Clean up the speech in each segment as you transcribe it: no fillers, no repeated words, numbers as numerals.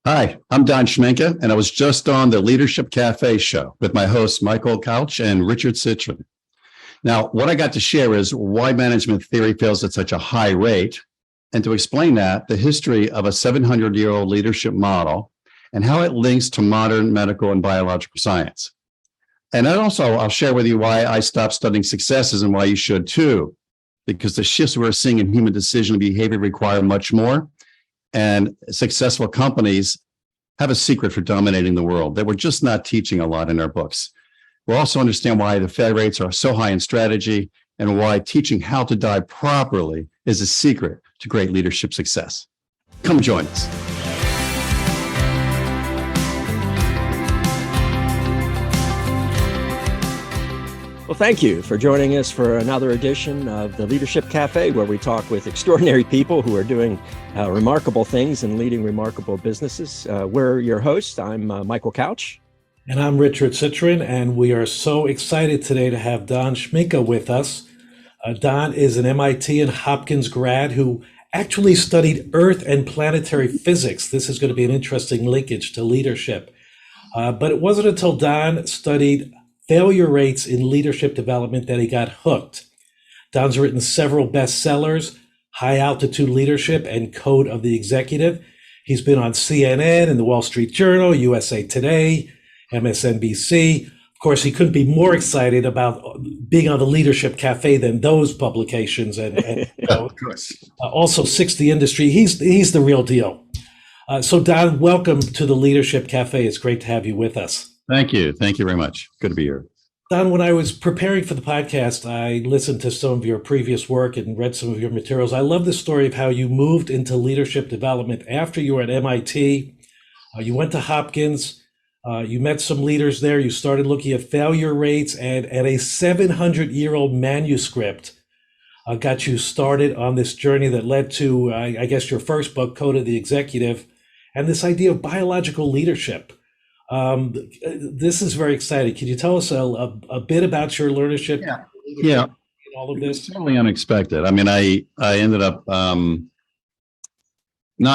Hi, I'm Don Schmincke, and I was just on the Leadership Café show with my hosts, Michael Couch and Richard Citron. Now, what I got to share is why management theory fails at such a high rate, and to explain that, the history of a 700-year-old leadership model and how it links to modern medical and biological science. And then also, I'll share with you why I stopped studying successes and why you should too, because the shifts we're seeing in human decision and behavior require much more. And successful companies have a secret for dominating the world that we're just not teaching a lot in our books. We'll also understand why the failure rates are so high in strategy and why teaching how to die properly is a secret to great leadership success. Come join us. Well, thank you for joining us for another edition of the Leadership Cafe, where we talk with extraordinary people who are doing remarkable things and leading remarkable businesses. We're your hosts. I'm Michael Couch. And I'm Richard Citron, and we are so excited today to have Don Schmincke with us. Don is an MIT and Hopkins grad who actually studied Earth and planetary physics. This is going to be an interesting linkage to leadership. But it wasn't until Don studied failure rates in leadership development that he got hooked. Don's written several bestsellers, High Altitude Leadership and Code of the Executive. He's been on CNN and the Wall Street Journal, USA Today, MSNBC. Of course, he couldn't be more excited about being on the Leadership Cafe than those publications. And Of course. Also 60 Industry. He's the real deal. So Don, welcome to the Leadership Cafe. It's great to have you with us. Thank you. Thank you very much. Good to be here. Don, when I was preparing for the podcast, I listened to some of your previous work and read some of your materials. I love the story of how you moved into leadership development after you were at MIT. You went to Hopkins. You met some leaders there. You started looking at failure rates, and a 700-year-old manuscript got you started on this journey that led to, I guess, your first book, Code of the Executive, and this idea of biological leadership. This is very exciting. Can you tell us a bit about your leadership? Yeah. In all of this? It's totally unexpected. I mean, I ended up not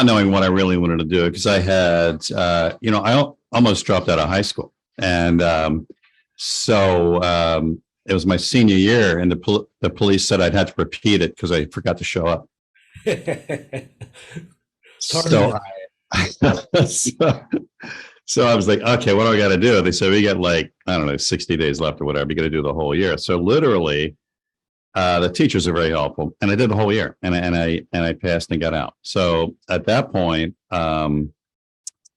knowing what I really wanted to do because I had, I almost dropped out of high school. And so it was my senior year, and the police said I'd have to repeat it because I forgot to show up. So I was like, okay, what do I got to do? They said, we got 60 days left or whatever. You got to do the whole year. So literally, the teachers are very helpful. And I did the whole year and I passed and got out. So at that point, I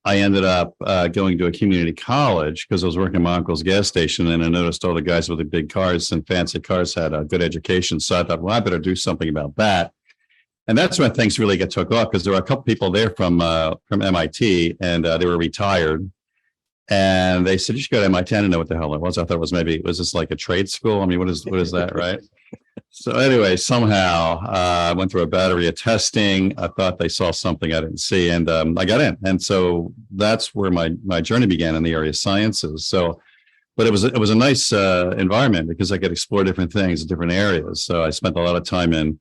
ended up going to a community college because I was working at my uncle's gas station, and I noticed all the guys with the big cars and fancy cars had a good education. So I thought, well, I better do something about that. And that's when things really took off, because there were a couple people there from MIT, and they were retired. And they said, you should go to MIT. I didn't know what the hell it was. I thought it was this like a trade school? I mean, what is that, right? So anyway, somehow I went through a battery of testing. I thought they saw something I didn't see, and I got in. And so that's where my journey began in the area of sciences. So, but it was a nice environment because I could explore different things in different areas. So I spent a lot of time in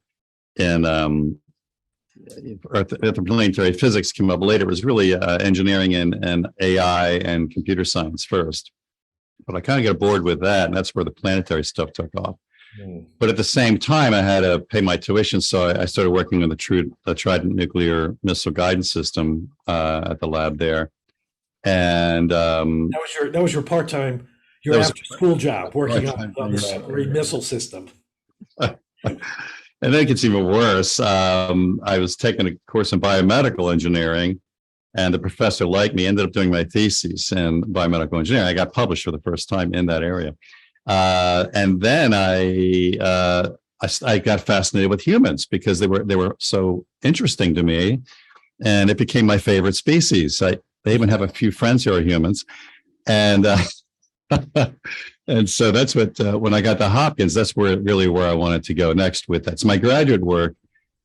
planetary physics came up later. It was really engineering and AI and computer science first. But I kind of got bored with that, and that's where the planetary stuff took off. But at the same time, I had to pay my tuition, so I started working on the Trident nuclear missile guidance system at the lab there. And that was your part-time, your after-school job, working on the submarine missile system. And then it gets even worse. I was taking a course in biomedical engineering, and the professor liked me, ended up doing my thesis in biomedical engineering. I got published for the first time in that area. And then I got fascinated with humans because they were so interesting to me, and it became my favorite species. I even have a few friends who are humans, and and so that's what when I got to Hopkins, that's where I wanted to go next with that. So my graduate work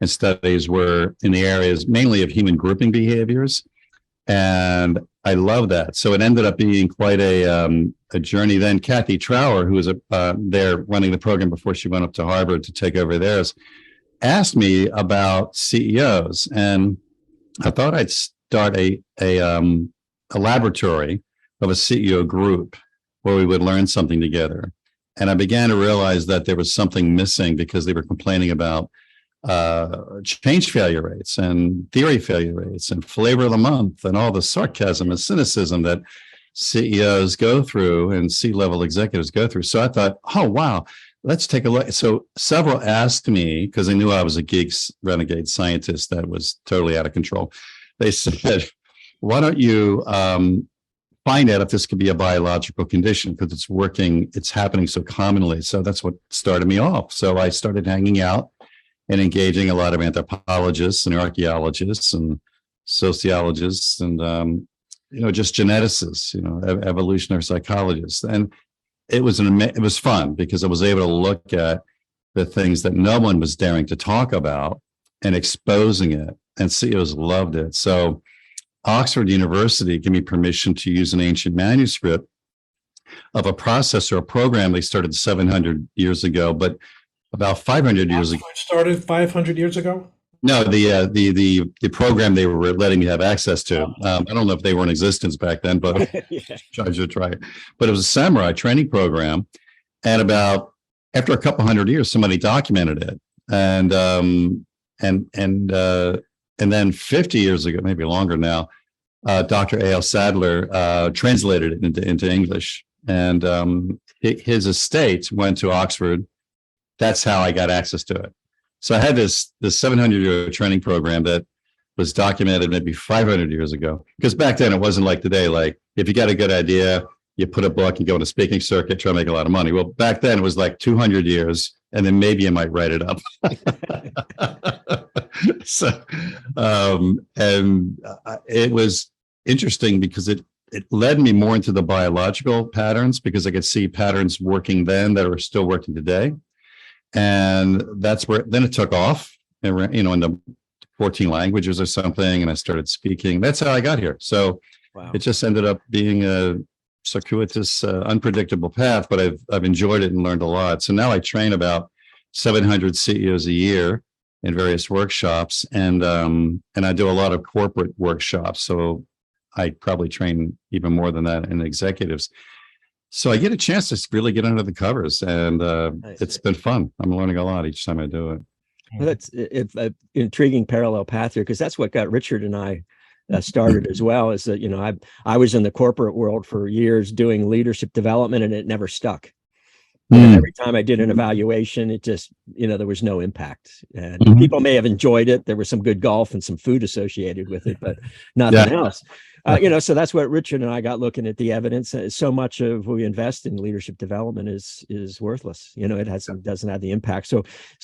and studies were in the areas mainly of human grouping behaviors, and I love that. So it ended up being quite a journey. Then Kathy Trower, who was there running the program before she went up to Harvard to take over theirs, asked me about CEOs, and I thought I'd start a laboratory of a CEO group where we would learn something together. And I began to realize that there was something missing because they were complaining about change failure rates and theory failure rates and flavor of the month and all the sarcasm and cynicism that CEOs go through and C-level executives go through. So I thought, oh, wow, let's take a look. So several asked me, because they knew I was a geek renegade scientist that was totally out of control. They said, why don't you find out if this could be a biological condition, because it's happening so commonly. So that's what started me off. So I started hanging out and engaging a lot of anthropologists and archaeologists and sociologists and, just geneticists, evolutionary psychologists. And it was fun because I was able to look at the things that no one was daring to talk about and exposing it, and CEOs loved it. So Oxford University gave me permission to use an ancient manuscript of a process or a program they started 700 years ago, but about 500 years ago. Started 500 years ago? No, the program they were letting me have access to. I don't know if they were in existence back then, but I should try it. But it was a samurai training program, and after a couple hundred years, somebody documented it, and then 50 years ago, maybe longer now, Dr. A.L. Sadler translated it into English, and his estate went to Oxford. That's how I got access to it. So I had this 700-year training program that was documented maybe 500 years ago. Because back then it wasn't like today. Like if you got a good idea, you put a book, you go on a speaking circuit, try to make a lot of money. Well, back then it was like 200 years, and then maybe you might write it up. So, it was interesting because it led me more into the biological patterns, because I could see patterns working then that are still working today. And that's where then it took off, in the 14 languages or something. And I started speaking. That's how I got here. So wow. It just ended up being a circuitous, unpredictable path, but I've enjoyed it and learned a lot. So now I train about 700 CEOs a year in various workshops, and I do a lot of corporate workshops. So I probably train even more than that in executives. So I get a chance to really get under the covers, and it's been fun. I'm learning a lot each time I do it. Well, that's an intriguing parallel path here, because that's what got Richard and I started as well. Is that I was in the corporate world for years doing leadership development, and it never stuck. Every time I did an evaluation, it just, there was no impact. And people may have enjoyed it. There was some good golf and some food associated with it, but nothing else. So that's what Richard and I got looking at the evidence. So much of what we invest in leadership development is worthless. It doesn't have the impact. So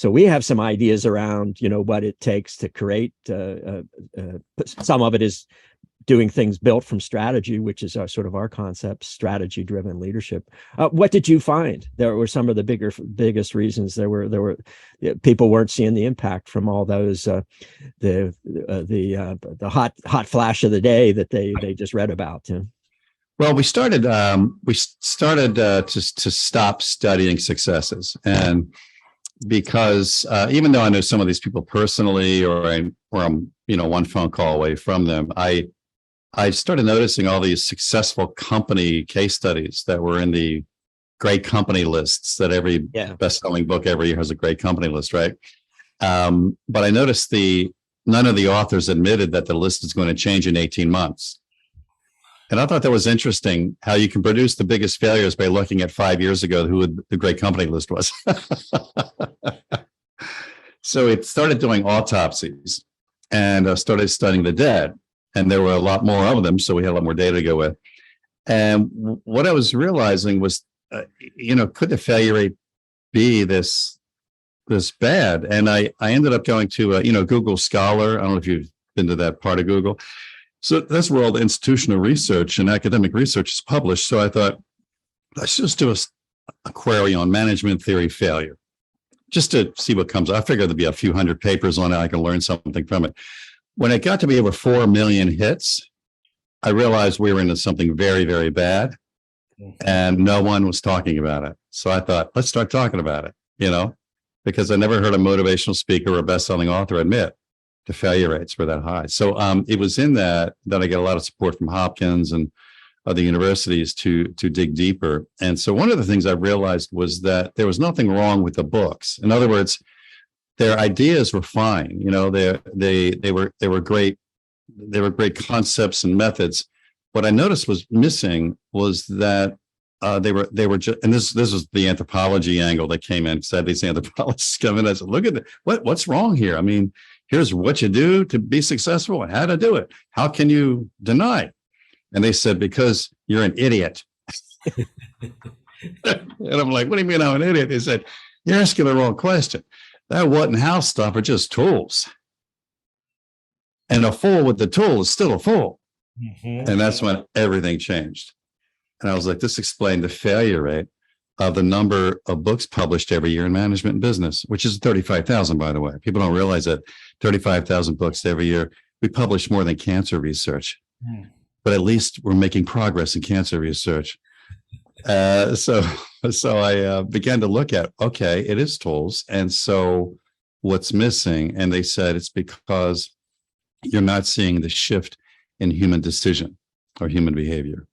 we have some ideas around, what it takes to create. Some of it is doing things built from strategy, which is our concept, strategy-driven leadership. What did you find? There were some of the biggest reasons. There were people weren't seeing the impact from all those the hot flash of the day that they just read about. Well, we started to stop studying successes, and because even though I know some of these people personally, or I'm one phone call away from them, I started noticing all these successful company case studies that were in the great company lists that every best-selling book every year has a great company list, right? But I noticed none of the authors admitted that the list is going to change in 18 months. And I thought that was interesting, how you can produce the biggest failures by looking at 5 years ago who the great company list was. So it started doing autopsies and started studying the dead. And there were a lot more of them, so we had a lot more data to go with. And what I was realizing was, could the failure rate be this bad? And I ended up going to, Google Scholar. I don't know if you've been to that part of Google. So that's where all the institutional research and academic research is published. So I thought, let's just do a query on management theory failure, just to see what comes. I figured there'd be a few hundred papers on it. I can learn something from it. When it got to be over 4 million hits, I realized we were into something very, very bad, and no one was talking about it. So I thought, let's start talking about it, because I never heard a motivational speaker or a best-selling author admit the failure rates were that high. So it was in that I get a lot of support from Hopkins and other universities to dig deeper. And so one of the things I realized was that there was nothing wrong with the books. In other words, their ideas were fine. You know, they were great. They were great concepts and methods. What I noticed was missing was that they were just, and this was the anthropology angle that came in. Said these anthropologists come in. I said, look at what's wrong here. I mean, here's what you do to be successful and how to do it. How can you deny? And they said, because you're an idiot. And I'm like, what do you mean I'm an idiot? They said, you're asking the wrong question. That what and how stuff are just tools. And a fool with the tool is still a fool. Mm-hmm. And that's when everything changed. And I was like, this explained the failure rate of the number of books published every year in management and business, which is 35,000, by the way. People don't realize that 35,000 books every year. We publish more than cancer research, but at least we're making progress in cancer research. So I began to look at, okay, it is tools. And so what's missing? And they said it's because you're not seeing the shift in human decision or human behavior.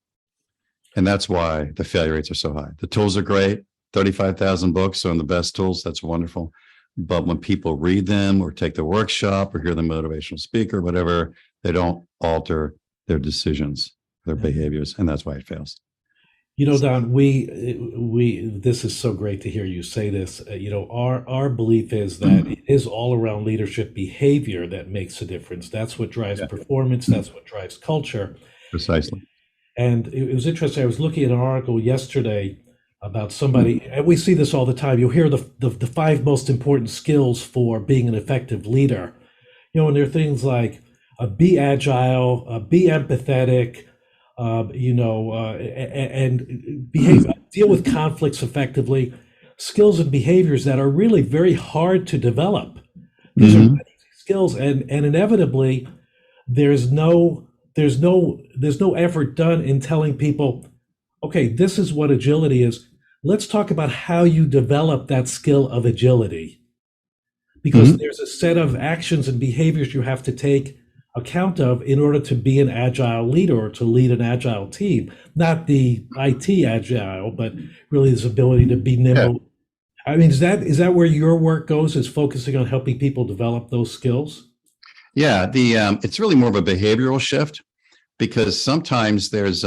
And that's why the failure rates are so high. The tools are great. 35,000 books are the best tools. That's wonderful. But when people read them or take the workshop or hear the motivational speaker, whatever, they don't alter their decisions, their behaviors. And that's why it fails. You know, Don, we this is so great to hear you say this. You know, our belief is that it is all around leadership behavior that makes a difference. That's what drives performance. That's what drives culture. Precisely. And it was interesting. I was looking at an article yesterday about somebody, and we see this all the time. You'll hear the 5 most important skills for being an effective leader. You know, and there are things like be agile, be empathetic, and behave, deal with conflicts effectively. Skills and behaviors that are really very hard to develop. These are not easy skills, and inevitably, there's no effort done in telling people, okay, this is what agility is. Let's talk about how you develop that skill of agility. Because there's a set of actions and behaviors you have to take account of in order to be an agile leader or to lead an agile team. Not the IT agile, but really this ability to be nimble. Yeah. I mean, is that where your work goes, is focusing on helping people develop those skills? Yeah, it's really more of a behavioral shift, because sometimes there's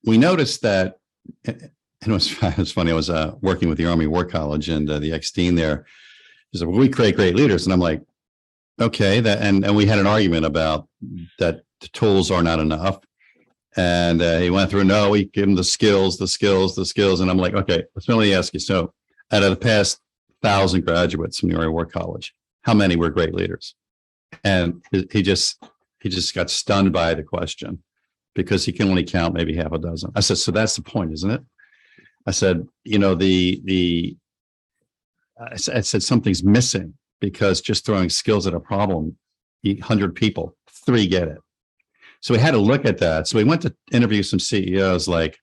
we noticed that, and it was funny. I was working with the Army War College, and the ex-dean there, he said, well, we create great leaders, and I'm like, okay, and we had an argument about that the tools are not enough, and he went through, no, we give them the skills, and I'm like, okay, let's really ask you. So, out of the past 1,000 graduates from the Army War College, how many were great leaders? And he just got stunned by the question, because he can only count maybe half a dozen. I said, so that's the point, isn't it? I said, you know, I said something's missing, because just throwing skills at a problem, 100 people, 3 get it. So we had to look at that. So we went to interview some CEOs like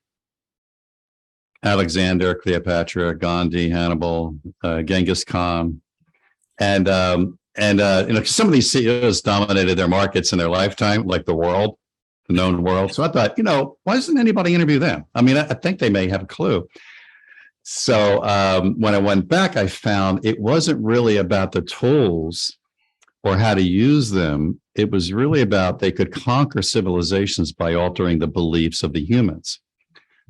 Alexander, Cleopatra, Gandhi, Hannibal, Genghis Khan, and some of these CEOs dominated their markets in their lifetime, like the known world. So I thought, why doesn't anybody interview them? I mean, I think they may have a clue. So when I went back, I found it wasn't really about the tools or how to use them. It was really about they could conquer civilizations by altering the beliefs of the humans.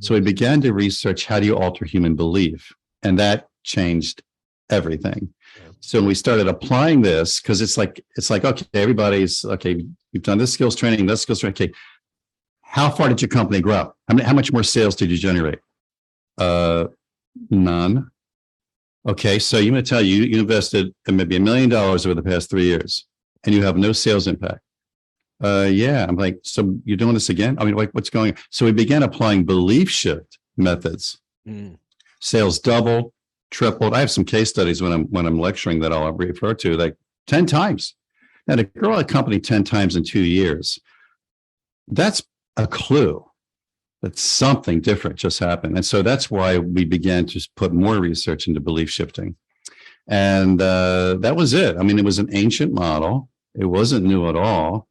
So we began to research, how do you alter human belief? And that changed everything. So we started applying this, because it's like, okay, everybody's okay. You've done this skills training, that skills training. Okay, how far did your company grow? How much more sales did you generate? None. Okay, so you're going to tell you invested maybe $1 million over the past 3 years, and you have no sales impact. Yeah, I'm like, so you're doing this again? I mean, like, what's going on? So we began applying belief shift methods. Sales doubled, tripled. I have some case studies when I'm lecturing that I'll refer to, like 10 times. Now, to grow a company 10 times in 2 years, that's a clue that something different just happened. And so that's why we began to put more research into belief shifting. And that was it. I mean, it was an ancient model. It wasn't new at all.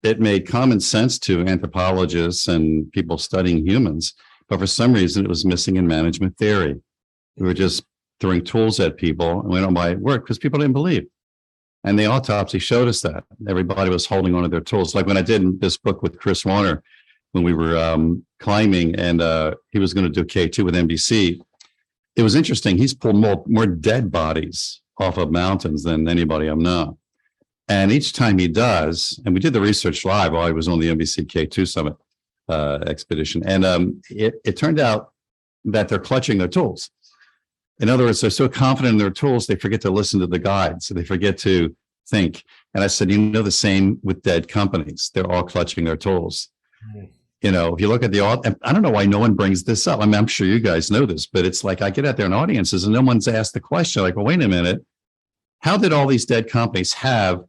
It made common sense to anthropologists and people studying humans, but for some reason it was missing in management theory. We were just throwing tools at people, and we don't know why it worked because people didn't believe. And the autopsy showed us that everybody was holding on to their tools. Like when I did this book with Chris Warner, when we were climbing, and he was going to do K2 with NBC. It was interesting. He's pulled more dead bodies off of mountains than anybody I've known. And each time he does, and we did the research live while he was on the NBC K2 Summit expedition, and it turned out that they're clutching their tools. In other words, they're so confident in their tools, they forget to listen to the guides. So they forget to think. And I said, the same with dead companies. They're all clutching their tools. Mm. If you look at I don't know why no one brings this up. I mean, I'm sure you guys know this, but it's like I get out there in audiences and no one's asked the question, like, well, wait a minute. How did all these dead companies have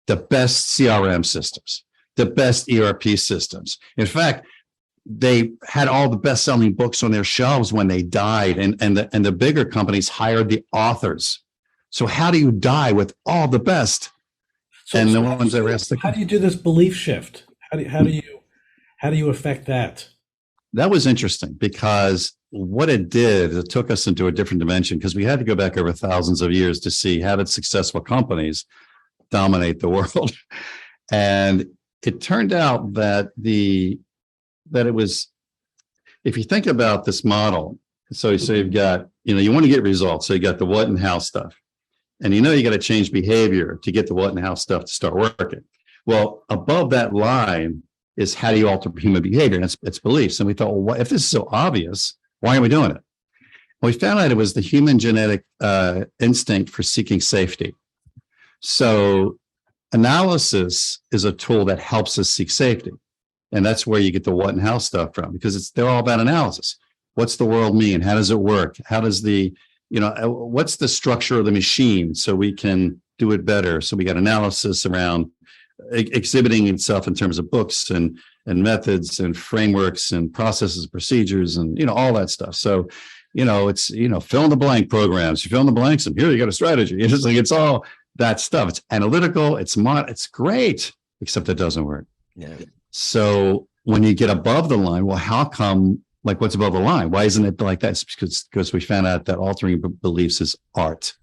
the best CRM systems, the best ERP systems? In fact, they had all the best-selling books on their shelves when they died, and the bigger companies hired the authors. So how do you die with all the best? And no one's ever asked the question. How do you do this belief shift? How do you affect that? That was interesting because what it did, it took us into a different dimension because we had to go back over thousands of years to see how did successful companies dominate the world. And it turned out that it was, if you think about this model, so you've got, you want to get results. So you got the what and how stuff. And you got to change behavior to get the what and how stuff to start working. Well, above that line is how do you alter human behavior? And it's beliefs. And we thought, well, if this is so obvious, why are we doing it? Well, we found out it was the human genetic instinct for seeking safety. So analysis is a tool that helps us seek safety. And that's where you get the what and how stuff from, because they're all about analysis. What's the world mean? How does it work? How does what's the structure of the machine so we can do it better? So we got analysis around exhibiting itself in terms of books and methods and frameworks and processes, procedures, and, all that stuff. So, it's, fill in the blank programs. You fill in the blanks and here you got a strategy. It's just like, it's all that stuff. It's analytical. It's great, except it doesn't work. Yeah. So when you get above the line, well, how come, what's above the line? Why isn't it like that? It's because we found out that altering beliefs is art.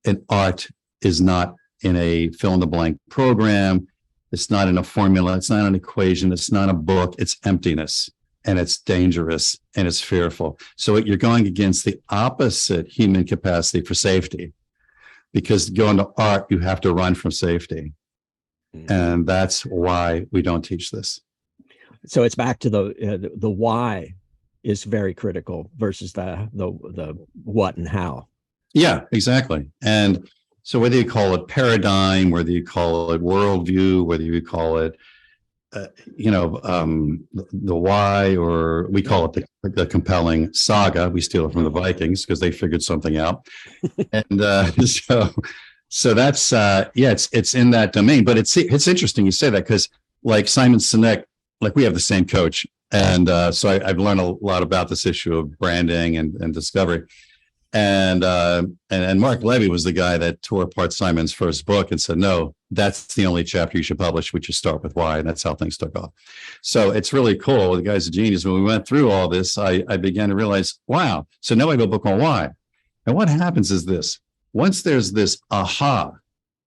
And art is not in a fill in the blank program. It's not in a formula. It's not an equation. It's not a book. It's emptiness, and it's dangerous, and it's fearful. So you're going against the opposite human capacity for safety, because going to art, you have to run from safety. And that's why we don't teach this. So it's back to the why is very critical versus the what and how. Yeah, exactly. And so whether you call it paradigm, whether you call it worldview, whether you call it, the why, or we call it the compelling saga. We steal it from the Vikings because they figured something out. And so that's it's in that domain. But it's interesting you say that, because like Simon Sinek, we have the same coach, and so I've learned a lot about this issue of branding and discovery. And Mark Levy was the guy that tore apart Simon's first book and said, no, that's the only chapter you should publish. We should start with why. And that's how things took off. So it's really cool. The guy's a genius. When we went through all this, I began to realize, wow. So now I have a book on why. And what happens is this: once there's this aha,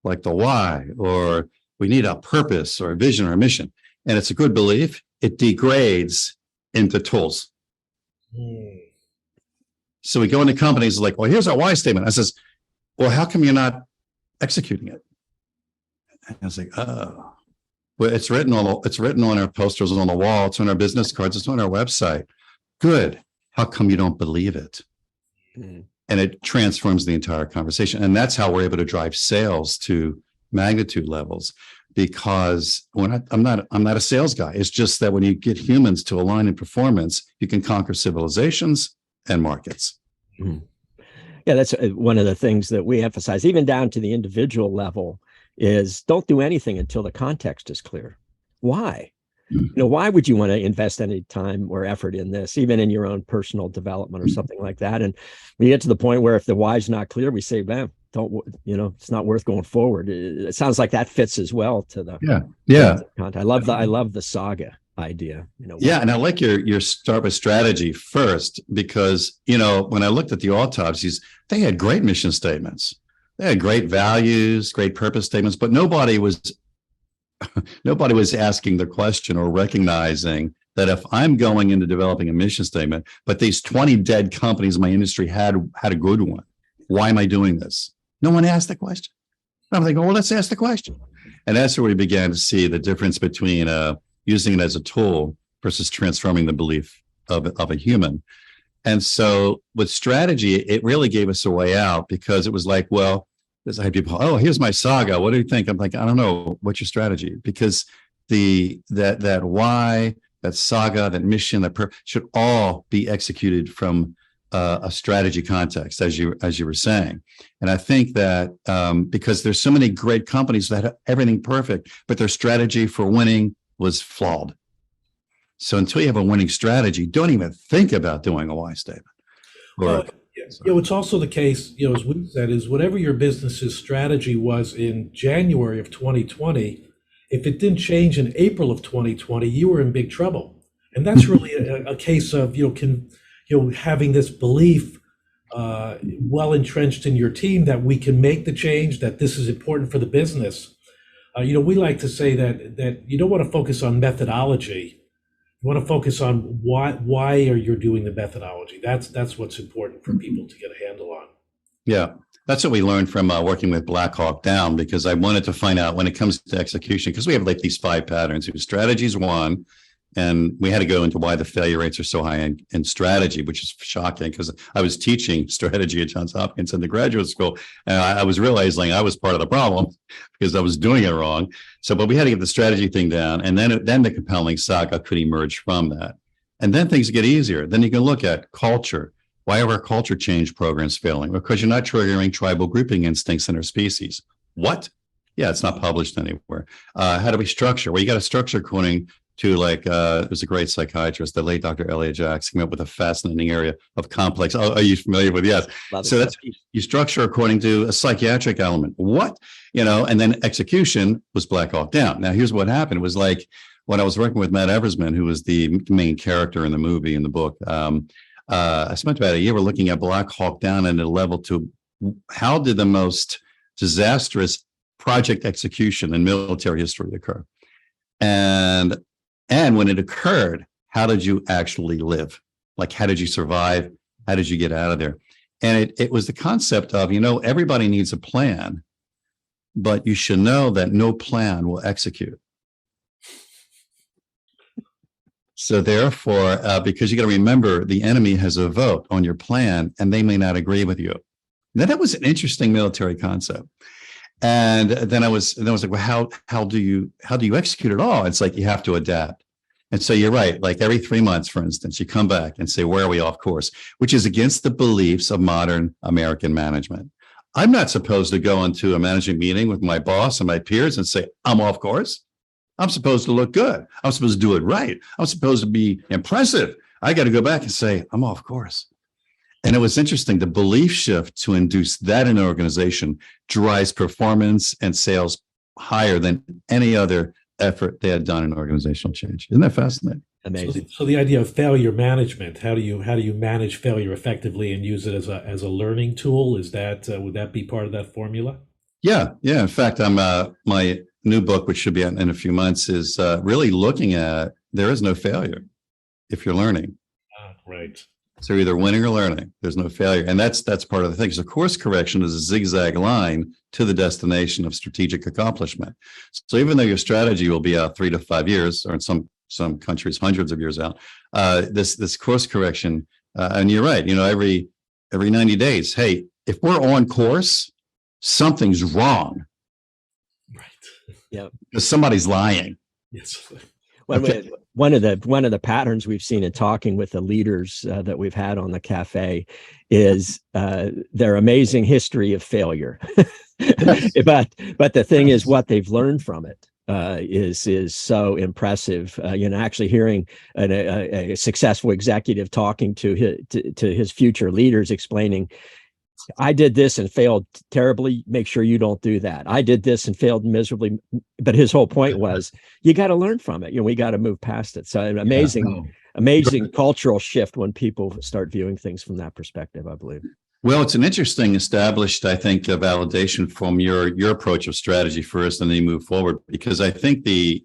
like the why, or we need a purpose or a vision or a mission, and it's a good belief, it degrades into tools. So we go into companies like, well, here's our why statement. I says, well, how come you're not executing it? And I was like, oh, well, it's written on our posters on the wall. It's on our business cards. It's on our website. Good. How come you don't believe it? And it transforms the entire conversation. And that's how we're able to drive sales to magnitude levels, because I'm not a sales guy. It's just that when you get humans to align in performance, you can conquer civilizations and markets. Yeah, that's one of the things that we emphasize, even down to the individual level, is don't do anything until the context is clear. Why? Why would you want to invest any time or effort in this, even in your own personal development or something like that? And we get to the point where if the why is not clear, we say, man, it's not worth going forward. It sounds like that fits as well to the content. I love the Saga idea. And I like your start with strategy first, because when I looked at the autopsies, they had great mission statements, they had great values, great purpose statements, but nobody was asking the question or recognizing that if I'm going into developing a mission statement, but these 20 dead companies in my industry had a good one, why am I doing this? No one asked the question. I'm thinking, well, let's ask the question. And that's where we began to see the difference between using it as a tool versus transforming the belief of a human. And so with strategy, it really gave us a way out, because it was like, well, I had people, oh, here's my Saga. What do you think? I'm like, I don't know. What's your strategy? Because that why, that Saga, that mission, that should all be executed from a strategy context, as you were saying. And I think that because there's so many great companies that have everything perfect, but their strategy for winning was flawed. So until you have a winning strategy, don't even think about doing a why statement. It's also the case, as we said, is whatever your business's strategy was in January of 2020, if it didn't change in April of 2020, you were in big trouble. And that's really a case of, having this belief well entrenched in your team that we can make the change, that this is important for the business. We like to say that you don't want to focus on methodology. You want to focus on why are you doing the methodology. That's what's important for people to get a handle on. Yeah, that's what we learned from working with Black Hawk Down, because I wanted to find out when it comes to execution, because we have like these 5 patterns. Strategy is one, and we had to go into why the failure rates are so high in strategy, which is shocking, because I was teaching strategy at Johns Hopkins in the graduate school, and I was realizing I was part of the problem because I was doing it wrong. But we had to get the strategy thing down, and then the compelling Saga could emerge from that. And then things get easier. Then you can look at culture. Why are our culture change programs failing? Because you're not triggering tribal grouping instincts in our species. What? Yeah, it's not published anywhere. How do we structure? Well, you got to structure according to, like, there's a great psychiatrist, the late Dr. Elliot Jacks, came up with a fascinating area of complex. Oh, are you familiar with? Yes. So that's, you structure according to a psychiatric element. What? And then execution was Black Hawk Down. Now, here's what happened. It was like when I was working with Matt Eversman, who was the main character in the movie, in the book. I spent about a year looking at Black Hawk Down at a level to how did the most disastrous project execution in military history occur? And when it occurred, how did you actually live? Like, how did you survive? How did you get out of there? And it was the concept of, everybody needs a plan, but you should know that no plan will execute. So therefore, because you got to remember, the enemy has a vote on your plan, and they may not agree with you. Now, that was an interesting military concept. And then I was like, well, how do you execute it all? It's like you have to adapt. And so you're right. Like every 3 months, for instance, you come back and say, where are we off course? Which is against the beliefs of modern American management. I'm not supposed to go into a management meeting with my boss and my peers and say, I'm off course. I'm supposed to look good. I'm supposed to do it right. I'm supposed to be impressive. I got to go back and say, I'm off course. And it was interesting. The belief shift to induce that in an organization drives performance and sales higher than any other effort they had done in organizational change. Isn't that fascinating? Amazing. So the idea of failure management, how do you manage failure effectively and use it as a learning tool? Is that would that be part of that formula? Yeah. In fact, I'm my new book, which should be out in a few months, is really looking at there is no failure if you're learning. Right. So either winning or learning. There's no failure. And that's part of the thing. So course correction is a zigzag line to the destination of strategic accomplishment. So even though your strategy will be out 3 to 5 years, or in some countries, hundreds of years out, this course correction, and you're right, every 90 days, hey, if we're on course, something's wrong. Right. Yeah. Because somebody's lying. Yes. One of the patterns we've seen in talking with the leaders that we've had on the Café is their amazing history of failure. But the thing is, what they've learned from it is so impressive. Actually hearing a successful executive talking to his future leaders, explaining I did this and failed terribly. Make sure you don't do that. I did this and failed miserably. But his whole point was, you got to learn from it. We got to move past it. So an amazing cultural shift when people start viewing things from that perspective, I believe. Well, it's an interesting established, I think, validation from your approach of strategy first, and then you move forward. Because I think the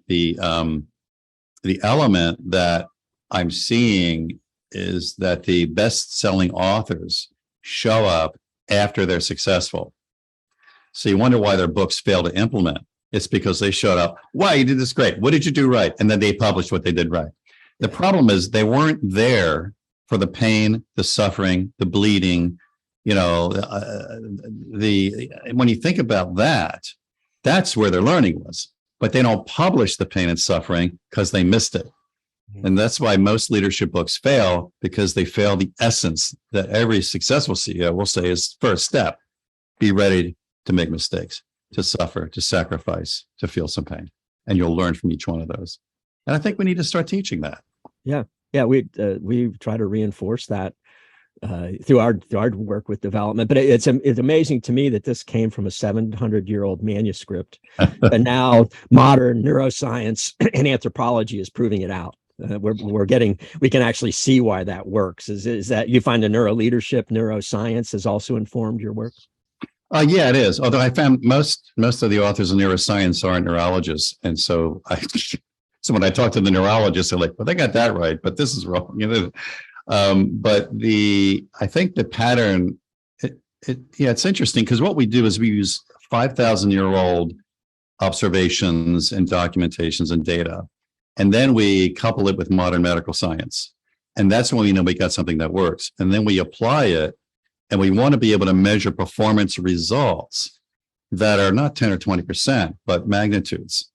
element that I'm seeing is that the best-selling authors show up after they're successful. So you wonder why their books fail to implement. It's because they showed up. Wow, you did this great. What did you do right? And then they published what they did right. The problem is they weren't there for the pain, the suffering, the bleeding. When you think about that, that's where their learning was. But they don't publish the pain and suffering because they missed it. And that's why most leadership books fail, because they fail the essence that every successful CEO will say is first step: be ready to make mistakes, to suffer, to sacrifice, to feel some pain. And you'll learn from each one of those. And I think we need to start teaching that. Yeah. We try to reinforce that through our work with development. But it's amazing to me that this came from a 700-year-old manuscript, and now modern neuroscience and anthropology is proving it out. We can actually see why that works. Is that you find the neuroleadership, neuroscience has also informed your work? Yeah, it is. Although I found most of the authors in neuroscience aren't neurologists, and so when I talk to the neurologists, they're like, "Well, they got that right, but this is wrong." But I think the pattern, it's interesting, because what we do is we use 5,000-year-old observations and documentations and data, and then we couple it with modern medical science, and that's when we know we got something that works. And then we apply it, and we want to be able to measure performance results that are not 10 or 20%, but magnitudes.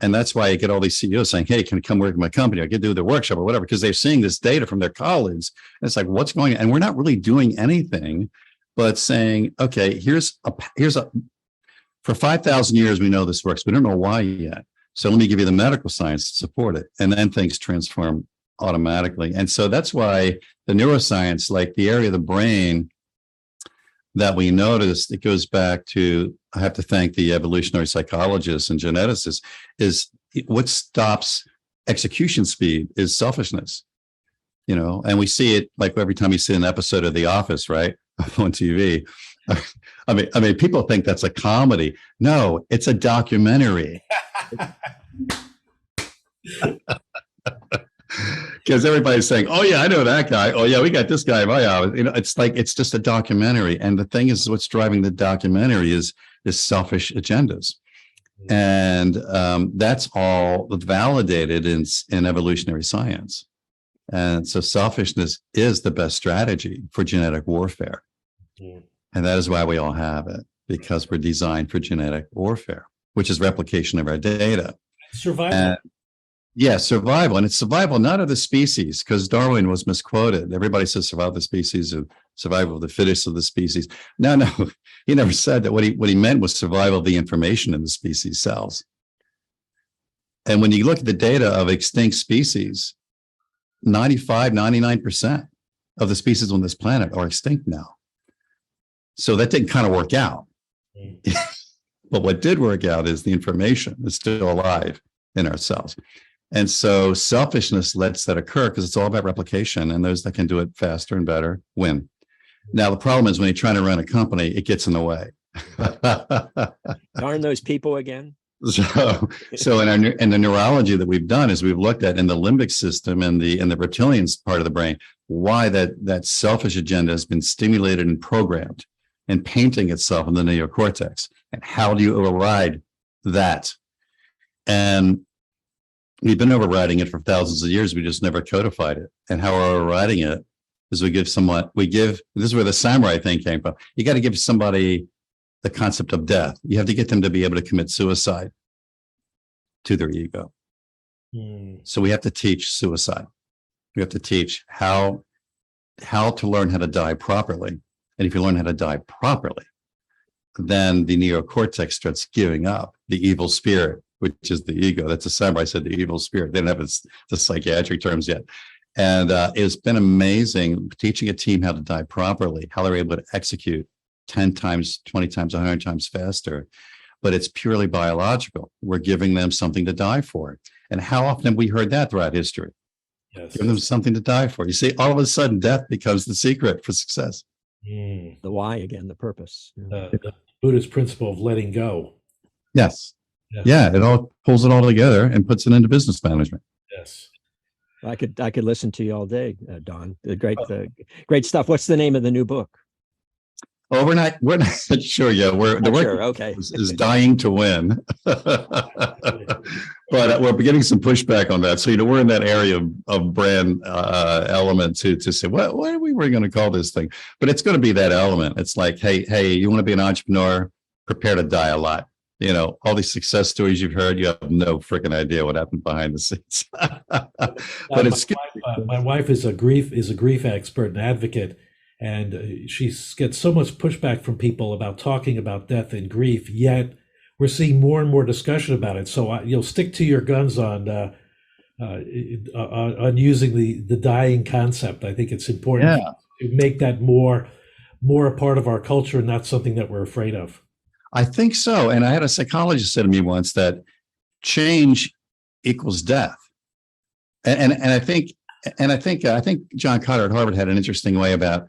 And that's why I get all these CEOs saying, "Hey, can you come work in my company? I can do the workshop or whatever," because they're seeing this data from their colleagues. And it's like, what's going on? And we're not really doing anything but saying, okay, for 5,000 years, we know this works. We don't know why yet. So let me give you the medical science to support it. And then things transform automatically. And so that's why the neuroscience, like the area of the brain that we noticed, it goes back to, I have to thank the evolutionary psychologists and geneticists, is what stops execution speed is selfishness. And we see it like every time you see an episode of The Office, right, on TV. I mean, people think that's a comedy. No, it's a documentary. Because everybody's saying, "Oh yeah, I know that guy. Oh yeah, we got this guy in my office." It's like, it's just a documentary. And the thing is, what's driving the documentary is selfish agendas. And that's all validated in evolutionary science. And so selfishness is the best strategy for genetic warfare. And that is why we all have it, because we're designed for genetic warfare, which is replication of our data. Survival. Survival. And it's survival not of the species, because Darwin was misquoted. Everybody says survival of the species, or survival of the fittest of the species. No, he never said that. What he meant was survival of the information in the species cells. And when you look at the data of extinct species, 99% of the species on this planet are extinct now. So that didn't kind of work out. But what did work out is the information is still alive in our cells. And so selfishness lets that occur, because it's all about replication, and those that can do it faster and better win. Now, the problem is when you're trying to run a company, it gets in the way. Darn those people again. So in the neurology that we've done is we've looked at in the limbic system and the reptilian part of the brain, why that selfish agenda has been stimulated and programmed and painting itself in the neocortex. And how do you override that? And we've been overriding it for thousands of years. We just never codified it. And how we're overriding it is this is where the samurai thing came from. You got to give somebody the concept of death. You have to get them to be able to commit suicide to their ego. So we have to teach suicide. We have to teach how to learn how to die properly. And if you learn how to die properly, then the neocortex starts giving up the evil spirit, which is the ego. That's a samurai said, the evil spirit. They didn't have the psychiatric terms yet. And it's been amazing teaching a team how to die properly, how they're able to execute 10 times, 20 times, 100 times faster, but it's purely biological. We're giving them something to die for. And how often have we heard that throughout history? Yes. Give them something to die for. You see, all of a sudden, death becomes the secret for success. Mm. The why again, the purpose. The Buddhist principle of letting go. Yes. Yes. Yeah, it all pulls it all together and puts it into business management. Yes. I could listen to you all day, Don. Great stuff. What's the name of the new book? Oh, we're not sure yet. The work Sure. Okay. is dying to win, but we're getting some pushback on that. So we're in that area of brand element to say what are we going to call this thing? But it's going to be that element. It's like, hey, you want to be an entrepreneur? Prepare to die a lot. All these success stories you've heard, you have no freaking idea what happened behind the scenes. But it's my wife is a grief expert and advocate, and she gets so much pushback from people about talking about death and grief. Yet we're seeing more and more discussion about it. So you'll stick to your guns on using the dying concept. I think it's important to make that more a part of our culture and not something that we're afraid of. I think so. And I had a psychologist say to me once that change equals death. And I think John Cotter at Harvard had an interesting way about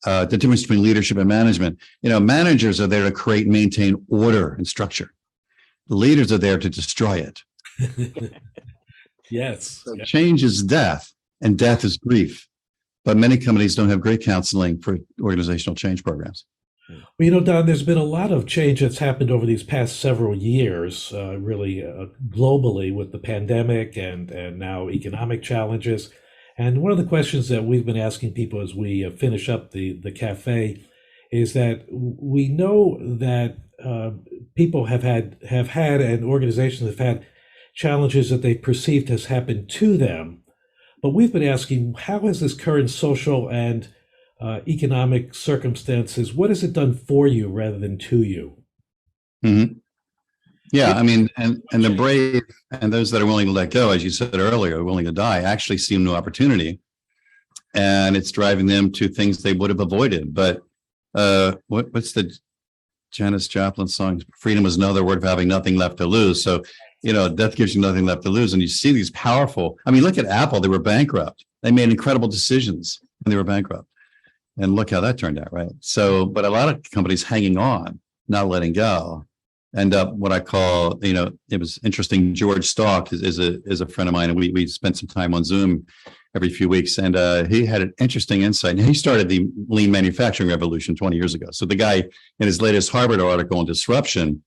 the difference between leadership and management. Managers are there to create and maintain order and structure. The leaders are there to destroy it. Yes. So change is death, and death is grief. But many companies don't have great counseling for organizational change programs. Well, Don, there's been a lot of change that's happened over these past several years, really globally with the pandemic and now economic challenges. And one of the questions that we've been asking people as we finish up the cafe is that we know that people have had and organizations have had challenges that they perceived has happened to them. But we've been asking, how has this current social and economic circumstances, what has it done for you rather than to you? Mm-hmm. Yeah, I mean, and the brave and those that are willing to let go, as you said earlier, are willing to die, actually see a new opportunity, and it's driving them to things they would have avoided. But what's the Janis Joplin song? Freedom is another word for having nothing left to lose. So, death gives you nothing left to lose, and you see these powerful. I mean, look at Apple; they were bankrupt. They made incredible decisions when they were bankrupt. And look how that turned out, right? So, but a lot of companies hanging on, not letting go, end up what I call, it was interesting. George Stalk is a friend of mine, and we spent some time on Zoom every few weeks, and he had an interesting insight. And he started the lean manufacturing revolution 20 years ago. So the guy in his latest Harvard article on disruption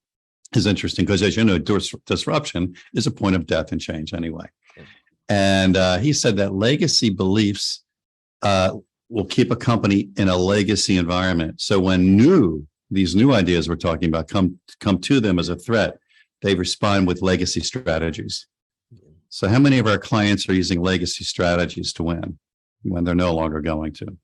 is interesting because, as you know, disruption is a point of death and change anyway. And he said that legacy beliefs will keep a company in a legacy environment. So when these new ideas we're talking about come to them as a threat, they respond with legacy strategies. So how many of our clients are using legacy strategies to win when they're no longer going to?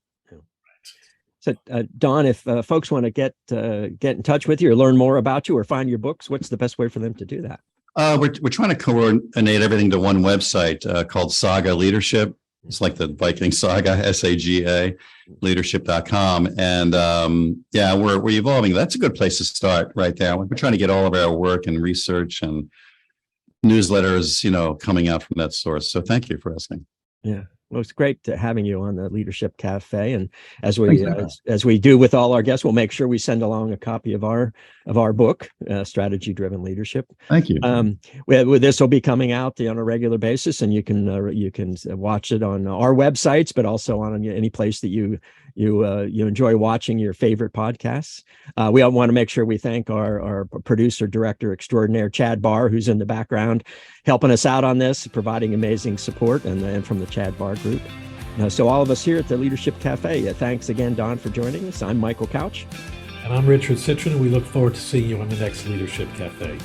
So, Don, if folks want to get in touch with you or learn more about you or find your books, what's the best way for them to do that? We're trying to coordinate everything to one website called Saga Leadership. It's like the Viking Saga, SAGA, leadership.com. And we're evolving. That's a good place to start right there. We're trying to get all of our work and research and newsletters, coming out from that source. So thank you for asking. Yeah. Well, it's great having you on the Leadership Cafe, and as we do with all our guests, we'll make sure we send along a copy of our book, Strategy Driven Leadership. Thank you. This will be coming out on a regular basis, and you can watch it on our websites, but also on any place that you enjoy watching your favorite podcasts. We want to make sure we thank our producer, director extraordinaire, Chad Barr, who's in the background helping us out on this, providing amazing support, and from the Chad Barr Group. So all of us here at the Leadership Cafe, thanks again, Don, for joining us. I'm Michael Couch. And I'm Richard Citron, and we look forward to seeing you on the next Leadership Cafe.